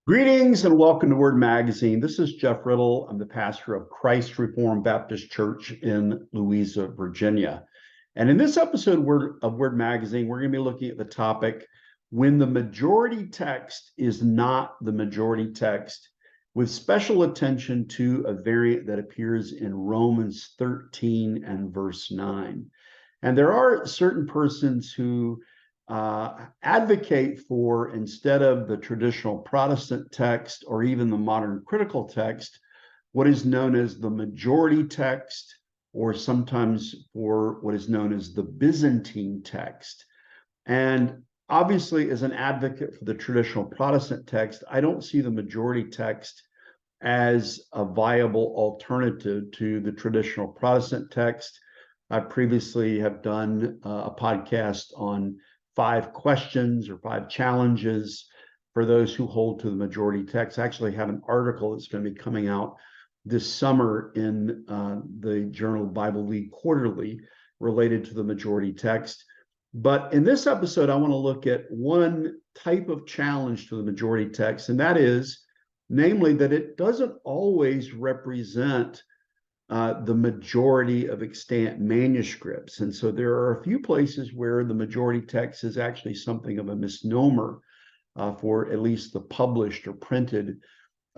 Greetings and welcome to Word Magazine. This is Jeff Riddle. I'm the pastor of Christ Reformed Baptist Church in Louisa, Virginia. And in this episode of Word Magazine, we're going to be looking at the topic, when the majority text is not the majority text, with special attention to a variant that appears in Romans 13 and verse 9. And there are certain persons who advocate for, instead of the traditional Protestant text or even the modern critical text, what is known as the majority text, or sometimes for what is known as the Byzantine text. And obviously, as an advocate for the traditional Protestant text, I don't see the majority text as a viable alternative to the traditional Protestant text. I previously have done a podcast on 5 questions or 5 challenges for those who hold to the majority text. I actually have an article that's going to be coming out this summer in the Journal Bible League Quarterly related to the majority text. But in this episode, I want to look at one type of challenge to the majority text, and that is, namely, that it doesn't always represent the majority of extant manuscripts. And so there are a few places where the majority text is actually something of a misnomer for at least the published or printed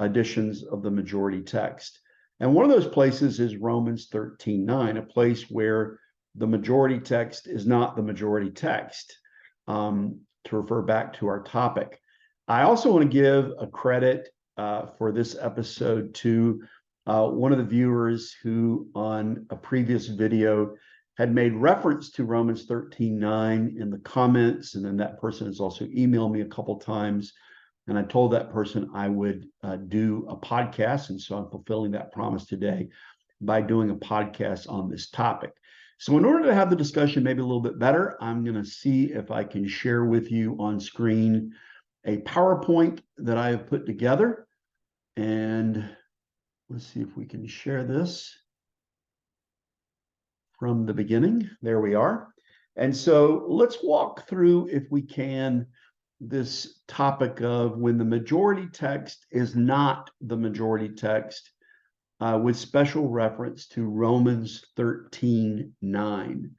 editions of the majority text. And one of those places is Romans 13:9, a place where the majority text is not the majority text, to refer back to our topic. I also want to give a credit for this episode to one of the viewers who on a previous video had made reference to Romans 13:9 in the comments, and then that person has also emailed me a couple times, and I told that person I would do a podcast, and so I'm fulfilling that promise today by doing a podcast on this topic. So in order to have the discussion maybe a little bit better, I'm going to see if I can share with you on screen a PowerPoint that I have put together, and let's see if we can share this from the beginning. There we are. And so let's walk through, if we can, this topic of when the majority text is not the majority text, with special reference to Romans 13:9.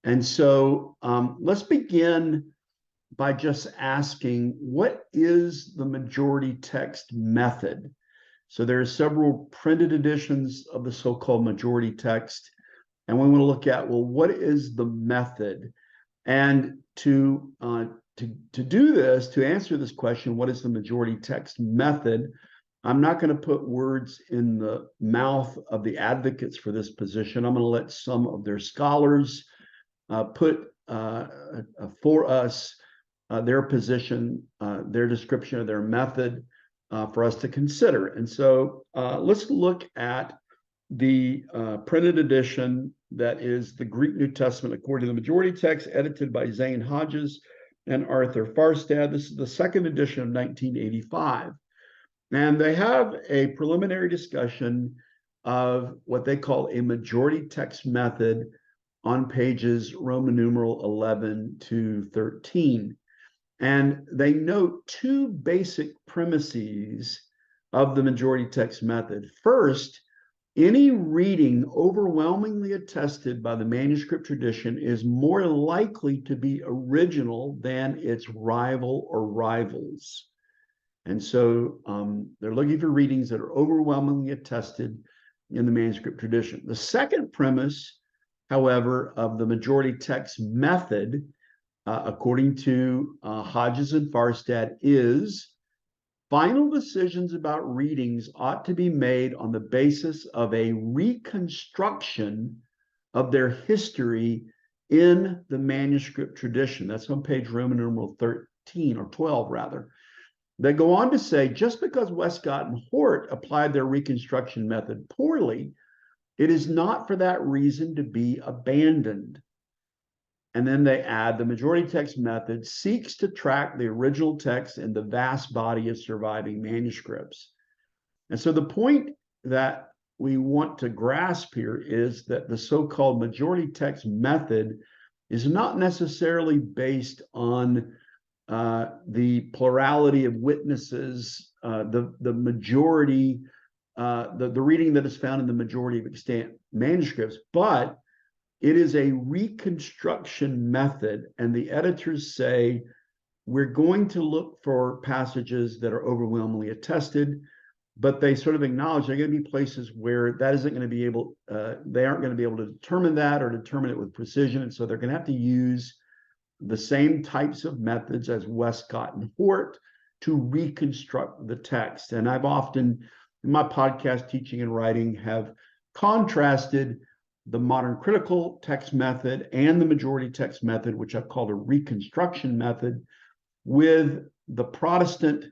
And so let's begin by just asking, what is the majority text method? So there are several printed editions of the so-called majority text, and we want to look at, well, what is the method? And to do this, to answer this question, what is the majority text method? I'm not going to put words in the mouth of the advocates for this position. I'm going to let some of their scholars put for us their position, their description of their method, for us to consider. And so let's look at the printed edition that is the Greek New Testament according to the majority text, edited by Zane Hodges and Arthur Farstad. This is the second edition of 1985. And they have a preliminary discussion of what they call a majority text method on pages Roman numeral 11 to 13. And they note 2 basic premises of the majority text method. First, any reading overwhelmingly attested by the manuscript tradition is more likely to be original than its rival or rivals. And so they're looking for readings that are overwhelmingly attested in the manuscript tradition. The second premise, however, of the majority text method, according to Hodges and Farstad, is final decisions about readings ought to be made on the basis of a reconstruction of their history in the manuscript tradition. That's on page Roman numeral 13, or 12 rather. They go on to say, just because Westcott and Hort applied their reconstruction method poorly, it is not for that reason to be abandoned. And then they add, the majority text method seeks to track the original text in the vast body of surviving manuscripts. And so the point that we want to grasp here is that the so-called majority text method is not necessarily based on the plurality of witnesses the majority, the reading that is found in the majority of extant manuscripts, but it is a reconstruction method, and the editors say we're going to look for passages that are overwhelmingly attested, but they sort of acknowledge there are going to be places where that isn't going to be able, they aren't going to be able to determine that or determine it with precision, and so they're going to have to use the same types of methods as Westcott and Hort to reconstruct the text. And I've often, in my podcast, Teaching and Writing, have contrasted the modern critical text method and the majority text method, which I've called a reconstruction method, with the Protestant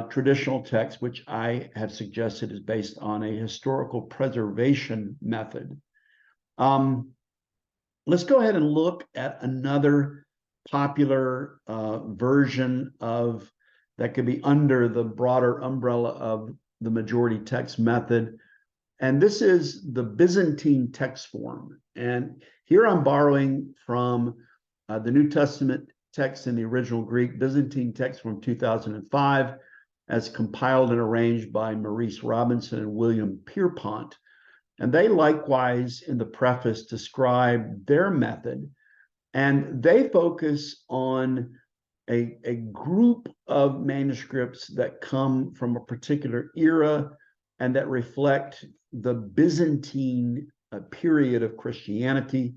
traditional text, which I have suggested is based on a historical preservation method. Let's go ahead and look at another popular version of that could be under the broader umbrella of the majority text method. And this is the Byzantine text form. And here I'm borrowing from the New Testament text in the original Greek, Byzantine text from 2005, as compiled and arranged by Maurice Robinson and William Pierpont. And they likewise, in the preface, describe their method. And they focus on a group of manuscripts that come from a particular era and that reflect the Byzantine period of Christianity.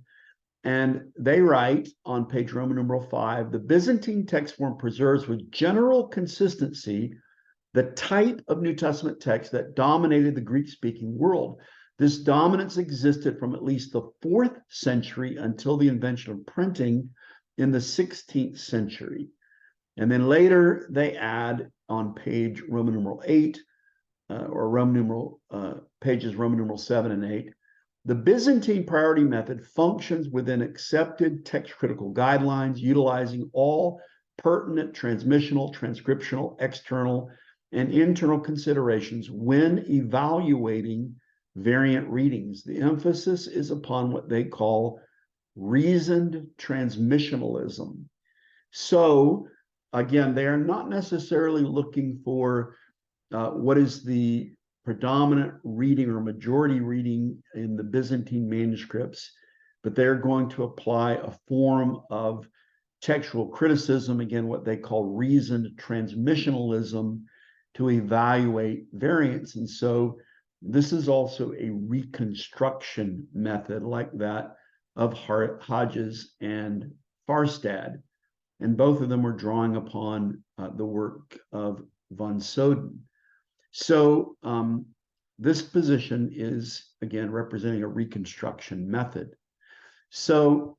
And they write on page Roman numeral 5, the Byzantine text form preserves with general consistency the type of New Testament text that dominated the Greek-speaking world. This dominance existed from at least the 4th century until the invention of printing in the 16th century. And then later they add on page Roman numeral 8, or Roman numeral pages Roman numeral 7 and 8, the Byzantine priority method functions within accepted text critical guidelines, utilizing all pertinent transmissional, transcriptional, external, and internal considerations when evaluating variant readings. The emphasis is upon what they call reasoned transmissionalism. So again, they are not necessarily looking for what is the predominant reading or majority reading in the Byzantine manuscripts, but they're going to apply a form of textual criticism, again, what they call reasoned transmissionalism, to evaluate variants. And so this is also a reconstruction method like that of Hodges and Farstad. And both of them are drawing upon the work of von Soden. So this position is, again, representing a reconstruction method. So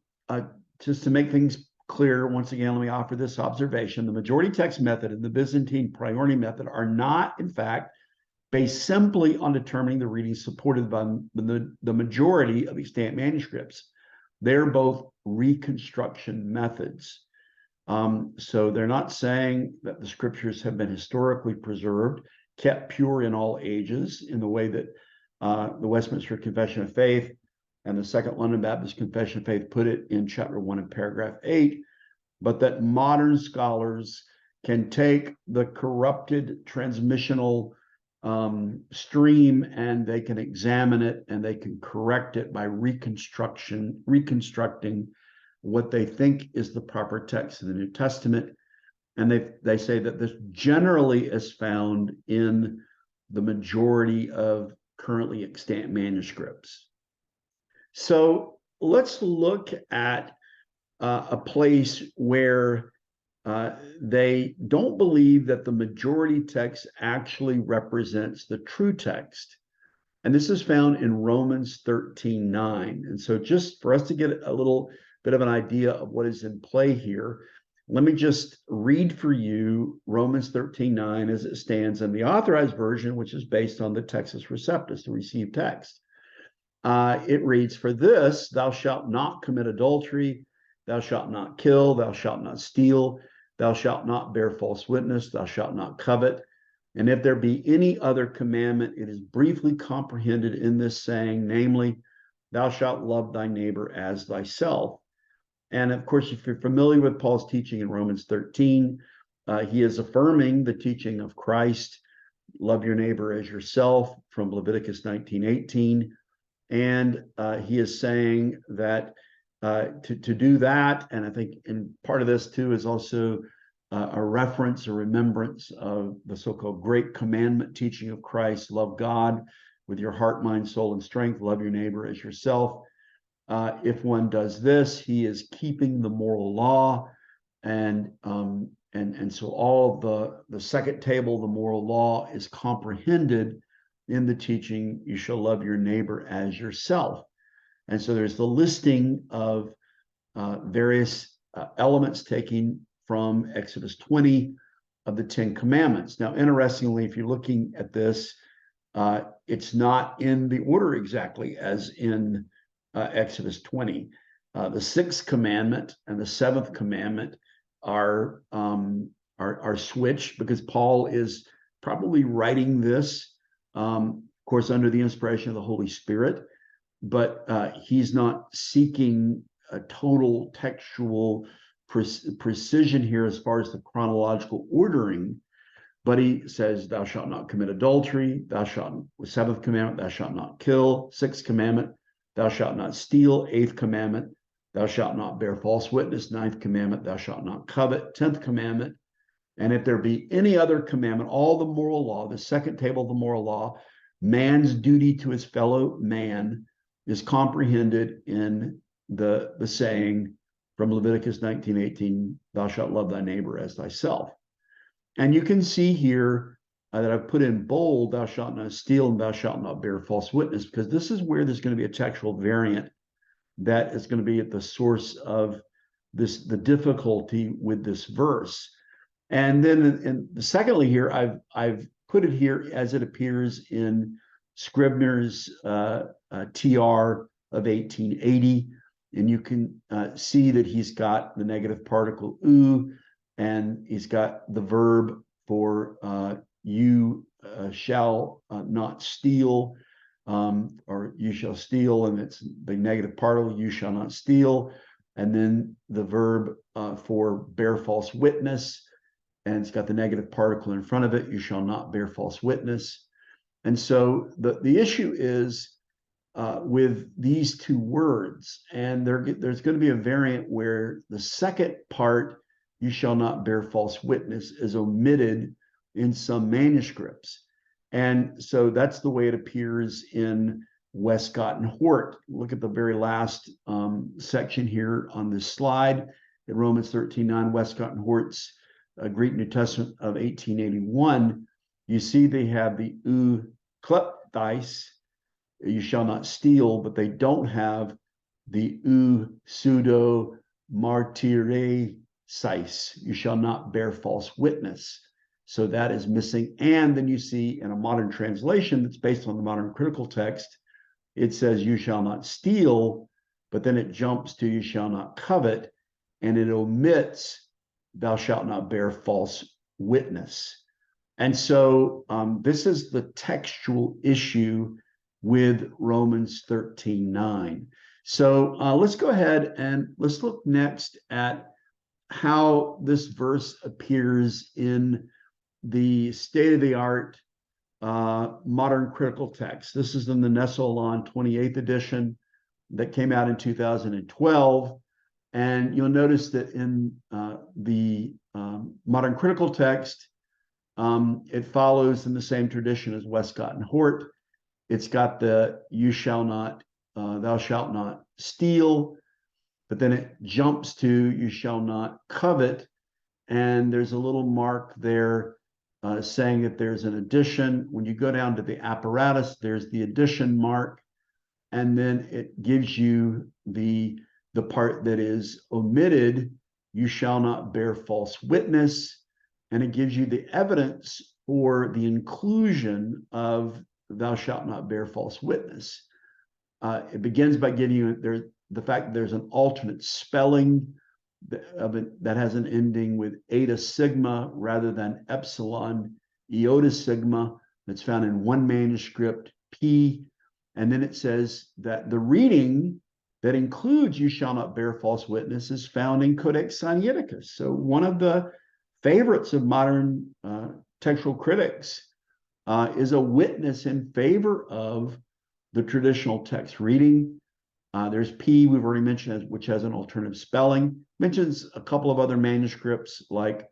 just to make things clear, once again, let me offer this observation. The majority text method and the Byzantine priority method are not, in fact, based simply on determining the readings supported by the majority of extant manuscripts. They're both reconstruction methods. So they're not saying that the scriptures have been historically preserved, kept pure in all ages, in the way that the Westminster Confession of Faith and the Second London Baptist Confession of Faith put it in chapter 1 and paragraph 8, but that modern scholars can take the corrupted transmissional stream and they can examine it and they can correct it by reconstructing what they think is the proper text of the New Testament. And they say that this generally is found in the majority of currently extant manuscripts. So let's look at a place where they don't believe that the majority text actually represents the true text. And this is found in Romans 13:9. And so just for us to get a little bit of an idea of what is in play here, let me just read for you Romans 13:9 as it stands in the Authorized Version, which is based on the Textus Receptus, the received text. It reads, "For this, thou shalt not commit adultery, thou shalt not kill, thou shalt not steal, thou shalt not bear false witness, thou shalt not covet. And if there be any other commandment, it is briefly comprehended in this saying, namely, thou shalt love thy neighbor as thyself." And of course, if you're familiar with Paul's teaching in Romans 13, He is affirming the teaching of Christ, love your neighbor as yourself, from Leviticus 19:18. And he is saying that to do that, and I think in part of this too is also a reference, a remembrance of the so-called Great Commandment teaching of Christ: love God with your heart, mind, soul, and strength, love your neighbor as yourself. If one does this, he is keeping the moral law, and so all the second table, the moral law, is comprehended in the teaching, you shall love your neighbor as yourself. And so there's the listing of various elements taken from Exodus 20 of the 10 Commandments. Now, interestingly, if you're looking at this, it's not in the order exactly as in Exodus 20. The sixth commandment and the seventh commandment are switched because Paul is probably writing this, of course, under the inspiration of the Holy Spirit, but he's not seeking a total textual precision here as far as the chronological ordering. But he says, thou shalt not commit adultery, thou shalt, seventh commandment, thou shalt not kill, sixth commandment, thou shalt not steal, eighth commandment, thou shalt not bear false witness, ninth commandment, thou shalt not covet, 10th commandment. And if there be any other commandment, all the moral law, the second table of the moral law, man's duty to his fellow man is comprehended in the saying from Leviticus 19:18, thou shalt love thy neighbor as thyself. And you can see here that I've put in bold, thou shalt not steal and thou shalt not bear false witness, because this is where there's going to be a textual variant that is going to be at the source of the difficulty with this verse. And then, secondly, here I've put it here as it appears in Scribner's TR of 1880, and you can see that he's got the negative particle "u," and he's got the verb for you shall not steal, or you shall steal, and it's the negative particle, you shall not steal, and then the verb for bear false witness, and it's got the negative particle in front of it, you shall not bear false witness. And so the issue is with these two words, and there's going to be a variant where the second part, you shall not bear false witness, is omitted in some manuscripts. And so that's the way it appears in Westcott and Hort. Look at the very last section here on this slide in Romans 13:9, Westcott and Hort's Greek New Testament of 1881. You see they have the "u klepthais," you shall not steal, but they don't have the "u pseudo martyre sais," you shall not bear false witness. So that is missing. And then you see in a modern translation that's based on the modern critical text, it says you shall not steal, but then it jumps to you shall not covet, and it omits thou shalt not bear false witness. And so this is the textual issue with Romans 13:9. So let's go ahead and let's look next at how this verse appears in the state-of-the-art modern critical text. This is in the Nestle-Aland 28th edition that came out in 2012. And you'll notice that in the modern critical text, it follows in the same tradition as Westcott and Hort. It's got the you shall not, thou shalt not steal, but then it jumps to you shall not covet. And there's a little mark there saying that there's an addition. When you go down to the apparatus, there's the addition mark, and then it gives you the part that is omitted, you shall not bear false witness, and it gives you the evidence for the inclusion of thou shalt not bear false witness. It begins by giving you the fact that there's an alternate spelling of it that has an ending with eta sigma rather than epsilon iota sigma, that's found in one manuscript, P. And then it says that the reading that includes you shall not bear false witness is found in Codex Sinaiticus. So one of the favorites of modern textual critics, is a witness in favor of the traditional text reading. There's P, we've already mentioned, which has an alternative spelling. Mentions a couple of other manuscripts like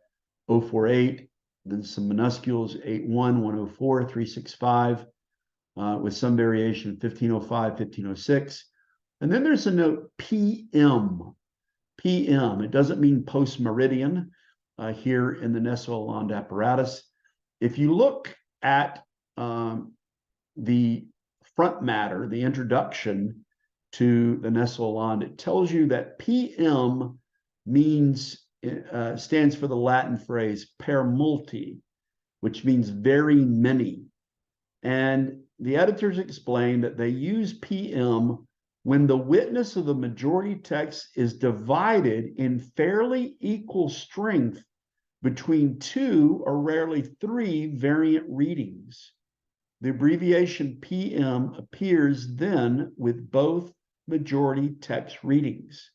048, then some minuscules, 81, 104, 365, with some variation, 1505, 1506. And then there's a note PM. PM, it doesn't mean post-meridian here in the Nestle-Aland apparatus. If you look at the front matter, the introduction to the Nestle-Aland, it tells you that PM means, stands for the Latin phrase per multi, which means very many. And the editors explain that they use PM when the witness of the majority text is divided in fairly equal strength between two or rarely three variant readings. The abbreviation PM appears then with both majority text readings.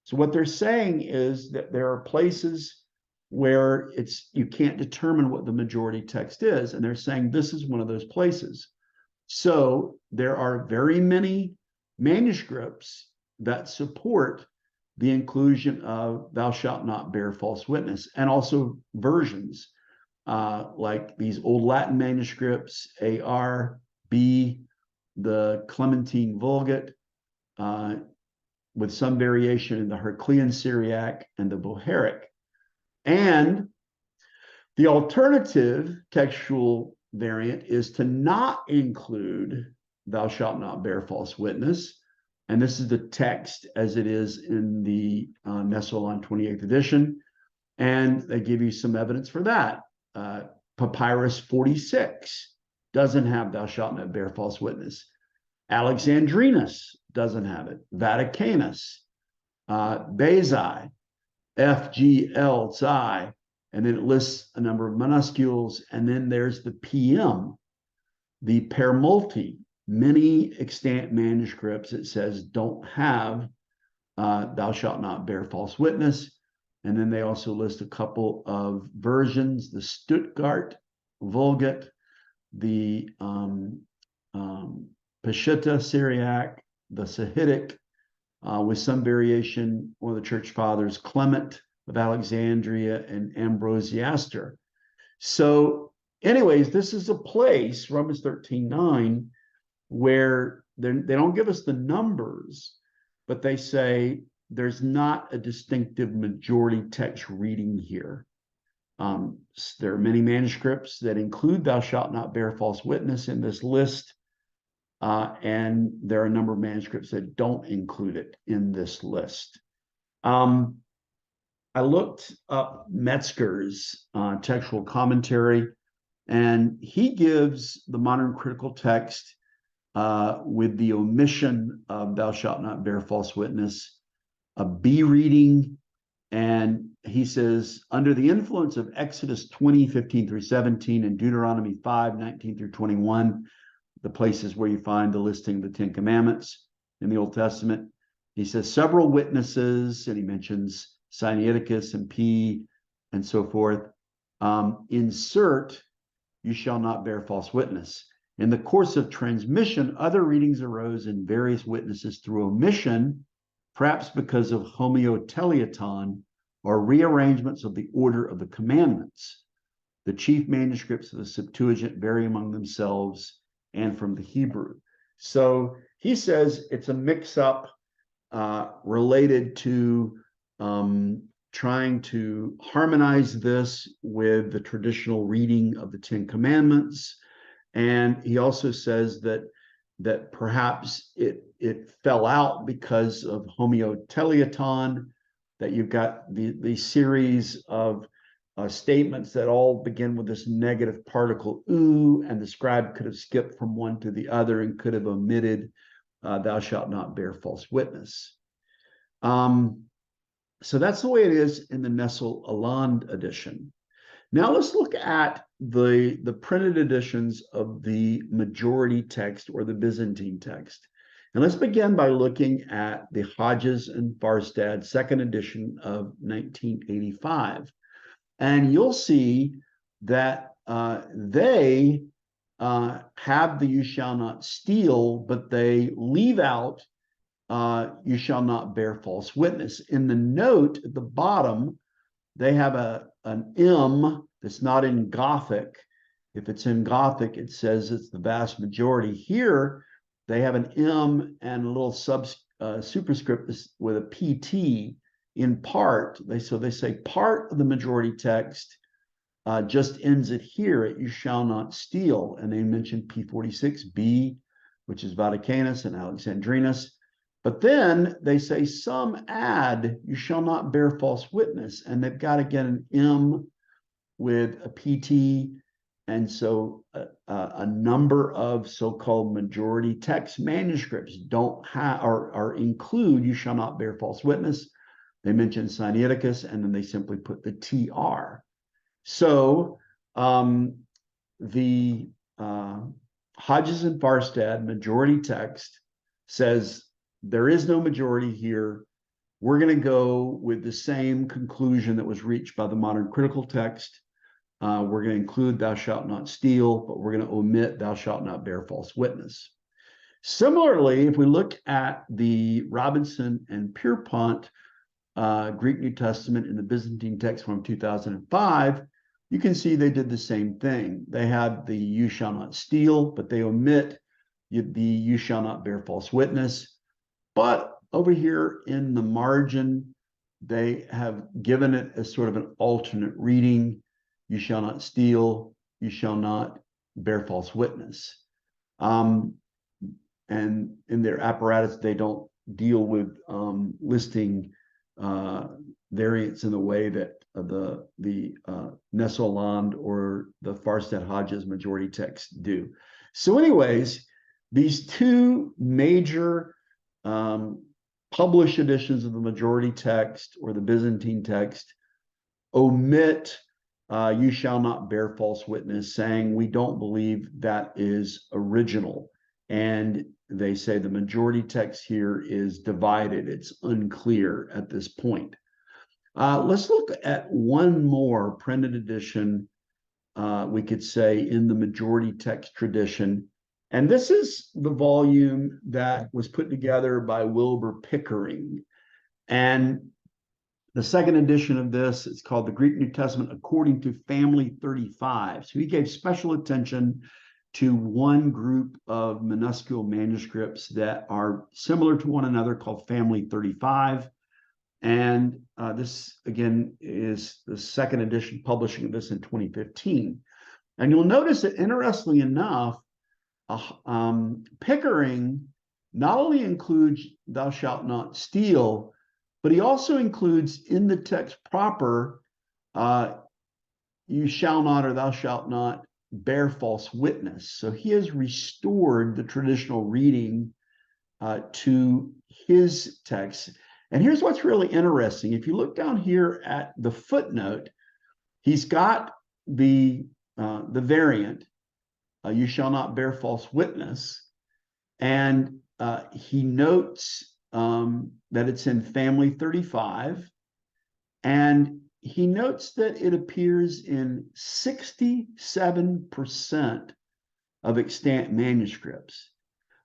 So what they're saying is that there are places where you can't determine what the majority text is, and they're saying this is one of those places. So there are very many manuscripts that support the inclusion of thou shalt not bear false witness, and also versions like these old Latin manuscripts, AR, B, the Clementine Vulgate, with some variation in the Herclean Syriac and the Bohairic. And the alternative textual variant is to not include thou shalt not bear false witness. And this is the text as it is in the Nestle-Aland 28th edition. And they give you some evidence for that. Papyrus 46 doesn't have thou shalt not bear false witness. Alexandrinus doesn't have it. Vaticanus, Bezae, FGL, Tsai, and then it lists a number of minuscules. And then there's the PM, the per multi. Many extant manuscripts, it says, don't have thou shalt not bear false witness. And then they also list a couple of versions, the Stuttgart Vulgate, the Peshitta Syriac, the Sahidic, with some variation, one of the church fathers, Clement of Alexandria and Ambrosiaster. So anyways, this is a place, Romans 13:9, where they don't give us the numbers, but they say there's not a distinctive majority text reading here. There are many manuscripts that include thou shalt not bear false witness in this list, and there are a number of manuscripts that don't include it in this list. I looked up Metzger's textual commentary, and he gives the modern critical text with the omission of thou shalt not bear false witness a B reading. And he says, under the influence of Exodus 20, 15 through 17, and Deuteronomy 5, 19 through 21, the places where you find the listing of the Ten Commandments in the Old Testament, he says several witnesses, and he mentions Sinaiticus and P and so forth, insert you shall not bear false witness. In the course of transmission, other readings arose in various witnesses through omission, perhaps because of homeoteliaton or rearrangements of the order of the commandments. The chief manuscripts of the Septuagint vary among themselves and from the Hebrew. So he says it's a mix-up related to trying to harmonize this with the traditional reading of the Ten Commandments. And he also says that perhaps it fell out because of homeoteliaton, that you've got the series of statements that all begin with this negative particle oo, and the scribe could have skipped from one to the other and could have omitted thou shalt not bear false witness. So that's the way it is in the Nestle-Aland edition. Now let's look at the printed editions of the majority text or the Byzantine text. And let's begin by looking at the Hodges and Farstad second edition of 1985. And you'll see that they have the you shall not steal, but they leave out you shall not bear false witness. In the note at the bottom, they have an M that's not in Gothic. If it's in Gothic, it says it's the vast majority. Here, they have an M and a little superscript with a PT in part. So they say part of the majority text just ends it here at you shall not steal. And they mention P46B, which is Vaticanus and Alexandrinus. But then they say some add, you shall not bear false witness. And they've got again an M with a PT. And so a number of so-called majority text manuscripts don't have or include you shall not bear false witness. They mention Sinaiticus, and then they simply put the TR. So the Hodges and Farstad majority text says there is no majority here. We're going to go with the same conclusion that was reached by the modern critical text. We're going to include thou shalt not steal, but we're going to omit thou shalt not bear false witness. Similarly, if we look at the Robinson and Pierpont Greek New Testament in the Byzantine text from 2005, you can see they did the same thing. They have the you shall not steal, but they omit the you shall not bear false witness. But over here in the margin, they have given it as sort of an alternate reading. You shall not steal, you shall not bear false witness. And in their apparatus, they don't deal with listing variants in the way that the Nestle-Aland or the Farstad-Hodges majority texts do. So anyways, these two major published editions of the majority text or the Byzantine text omit you shall not bear false witness, saying we don't believe that is original. And they say the majority text here is divided. It's unclear at this point. Let's look at one more printed edition, we could say, in the majority text tradition. And this is the volume that was put together by Wilbur Pickering. And the second edition of this is called the Greek New Testament According to Family 35. So he gave special attention to one group of minuscule manuscripts that are similar to one another called Family 35. And this, again, is the second edition publishing of this in 2015. And you'll notice that, interestingly enough, Pickering not only includes thou shalt not steal, but he also includes in the text proper, you shall not or thou shalt not bear false witness. So he has restored the traditional reading to his text. And here's what's really interesting. If you look down here at the footnote, he's got the variant, you shall not bear false witness. And he notes that it's in Family 35. And he notes that it appears in 67% of extant manuscripts.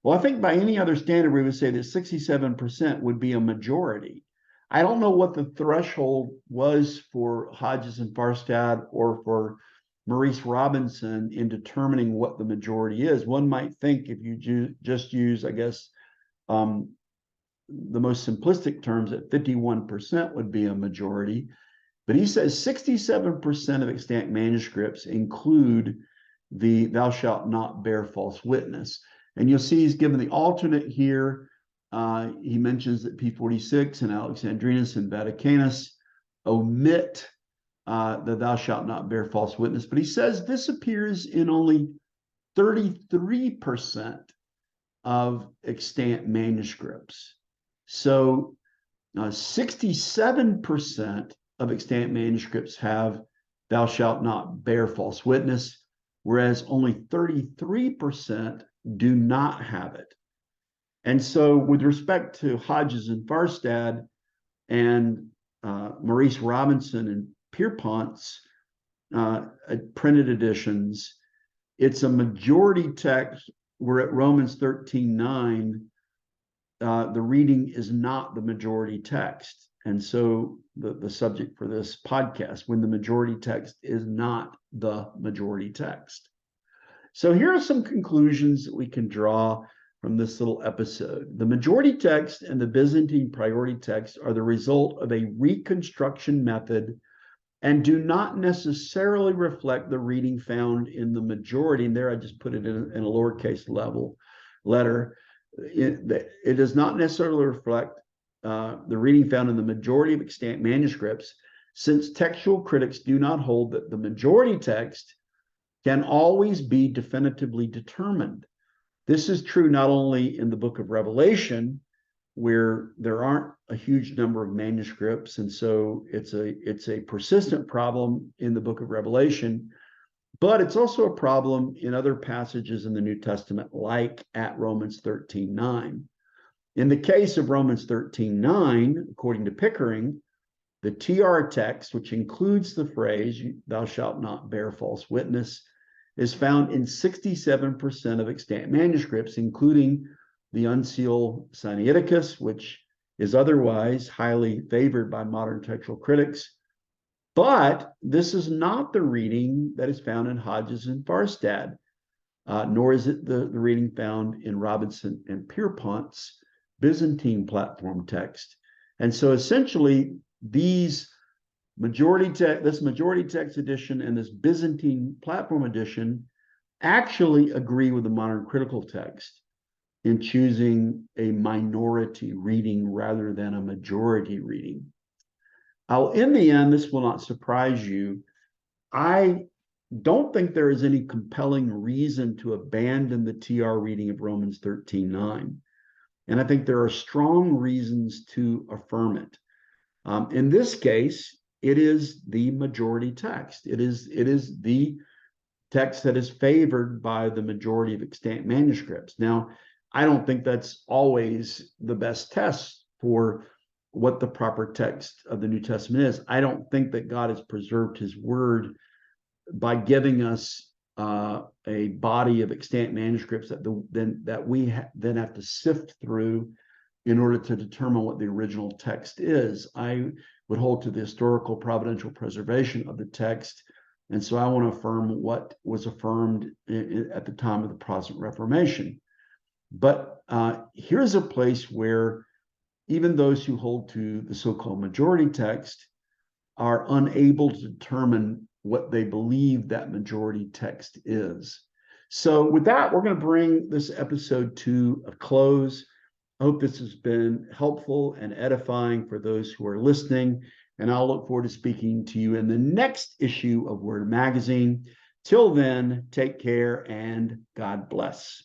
Well, I think by any other standard, we would say that 67% would be a majority. I don't know what the threshold was for Hodges and Farstad or for Maurice Robinson in determining what the majority is. One might think if you just use, I guess, the most simplistic terms, that 51% would be a majority. But he says 67% of extant manuscripts include the thou shalt not bear false witness. And you'll see he's given the alternate here. He mentions that P46 and Alexandrinus and Vaticanus omit the thou shalt not bear false witness. But he says this appears in only 33% of extant manuscripts. So 67% of extant manuscripts have thou shalt not bear false witness, whereas only 33% do not have it. And so with respect to Hodges and Farstad and Maurice Robinson Pierpont's printed editions, it's a majority text. We're at Romans 13:9. The reading is not the majority text. And so the subject for this podcast, when the majority text is not the majority text. So here are some conclusions that we can draw from this little episode. The majority text and the Byzantine priority text are the result of a reconstruction method and do not necessarily reflect the reading found in the majority. And there I just put it in a lowercase letter. It does not necessarily reflect the reading found in the majority of extant manuscripts, since textual critics do not hold that the majority text can always be definitively determined. This is true not only in the book of Revelation, where there aren't a huge number of manuscripts, and so it's a persistent problem in the book of Revelation, but it's also a problem in other passages in the New Testament, like at Romans 13:9. In the case of Romans 13:9, according to Pickering, the TR text, which includes the phrase, thou shalt not bear false witness, is found in 67% of extant manuscripts, including the Uncial Sinaiticus, which is otherwise highly favored by modern textual critics. But this is not the reading that is found in Hodges and Farstad, nor is it the reading found in Robinson and Pierpont's Byzantine platform text. And so essentially, this majority text edition and this Byzantine platform edition actually agree with the modern critical text in choosing a minority reading rather than a majority reading. In the end, this will not surprise you. I don't think there is any compelling reason to abandon the TR reading of Romans 13:9. And I think there are strong reasons to affirm it. In this case, it is the majority text. It is the text that is favored by the majority of extant manuscripts. Now, I don't think that's always the best test for what the proper text of the New Testament is. I don't think that God has preserved his word by giving us a body of extant manuscripts that we then have to sift through in order to determine what the original text is. I would hold to the historical providential preservation of the text. And so I want to affirm what was affirmed at the time of the Protestant Reformation. But here's a place where even those who hold to the so-called majority text are unable to determine what they believe that majority text is. So with that, we're going to bring this episode to a close. I hope this has been helpful and edifying for those who are listening, and I'll look forward to speaking to you in the next issue of Word Magazine. Till then, take care and God bless.